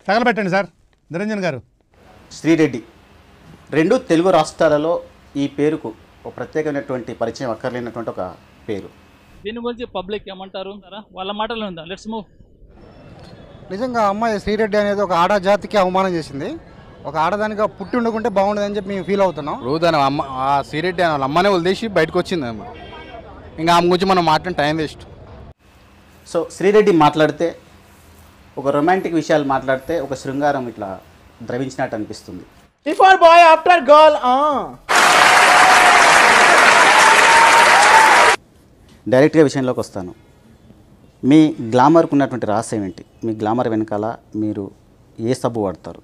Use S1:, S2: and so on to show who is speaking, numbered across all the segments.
S1: తగలబెట్టండి sir Niranjan గారు.
S2: శ్రీరెడ్డి రెండు తెలుగు రాష్ట్రాలలో ఈ పేరుకు ఒక ప్రత్యేకమైనటువంటి పరిచయం అక్కర్లేనటువంటి ఒక పేరు.
S3: దీని గురించి పబ్లిక్ ఏమంటారు వాళ్ళ మాటలు ఉందా? Let's move.
S4: నిజంగా అమ్మాయి శ్రీరెడ్డి అనేది ఒక ఆడ జాతికి అవమానం చేసింది. ఒక ఆడదానిగా పుట్టి ఉండకుంటే బాగుండదని చెప్పి మేము ఫీల్ అవుతున్నాం.
S5: రోజు అమ్మ ఆ శ్రీరెడ్డి వాళ్ళ అమ్మనే వదిలేసి బయటకు వచ్చింది అమ్మ. ఇంకా ఆమె గురించి మనం మాట్లాడిన టైం వేస్ట్.
S2: సో శ్రీరెడ్డి మాట్లాడితే ఒక రొమాంటిక్ విషయాలు మాట్లాడితే ఒక శృంగారం ఇట్లా ద్రవించినట్టు అనిపిస్తుంది.
S6: Before boy after girl.
S2: డైరెక్ట్గా విషయంలోకి వస్తాను. మీ గ్లామర్కు ఉన్నటువంటి రహస్యం ఏంటి? మీ గ్లామర్ వెనకాల మీరు ఏ సబ్బు వాడతారు?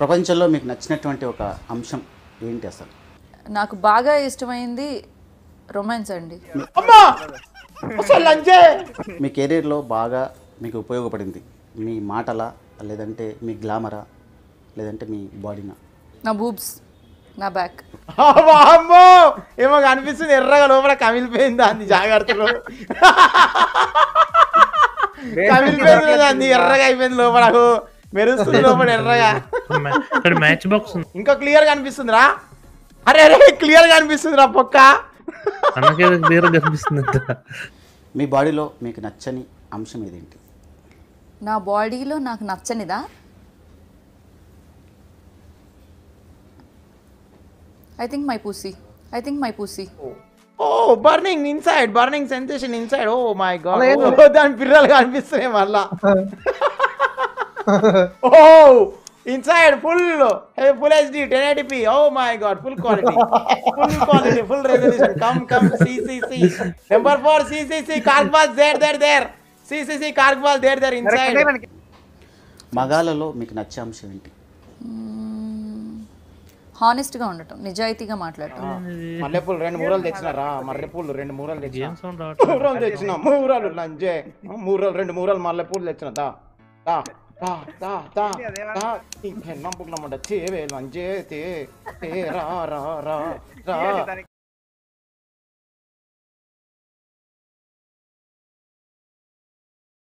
S2: ప్రపంచంలో మీకు నచ్చినటువంటి ఒక అంశం ఏంటి అసలు?
S7: నాకు బాగా ఇష్టమైంది రొమాన్స్ అండి.
S2: మీ కెరీర్లో బాగా మీకు ఉపయోగపడింది మీ మాటలా, లేదంటే మీ గ్లామరా, లేదంటే మీ బాడీనా?
S7: నా బూబ్స్, నా బ్యాక్.
S6: అమ్మో ఏమో కనిపిస్తుంది ఎర్రగా లోపల కమిలిపోయింది అంది. జాగ్రత్తలో కమిలిపోయింది అంది, ఎర్రగా అయిపోయింది లోపల, మెరుస్తుంది లోపల ఎర్రగా.
S8: మ్యాచ్ బాక్స్
S6: ఇంకా క్లియర్ కనిపిస్తుంది రా. అరే అరే క్లియర్ కనిపిస్తుంది రా పొక్క.
S8: క్లియర్ కనిపిస్తుంది.
S2: మీ బాడీలో మీకు నచ్చని అంశం ఏదేంటి?
S7: నా బాడీలో నాకు నచ్చనిదా? I think my pussy.
S6: Oh burning inside, burning sensation inside. Oh my god, దాని పిల్లలు కనిపిస్తున్నాయి మళ్ళా. Oh inside full HD 1080p. Oh my god, full quality, full resolution. Come CCC number 4 CCC కార్బాల్ దేర్ CCC కార్బాల్ there inside.
S2: మగాళ్ళలో మీకు నచ్చే అంశం ఏంటి?
S7: హానెస్ట్గా ఉండటం, నిజాయితీగా మాట్లాడటం.
S6: మల్లెపూలు 2 మూరలు తెచ్చినారా? మల్లెపూలు 2 మూరలు తెచ్చిన. మూరలు లంజే 2 మూరలు మల్లెపూలు తెచ్చిన. లంజే రా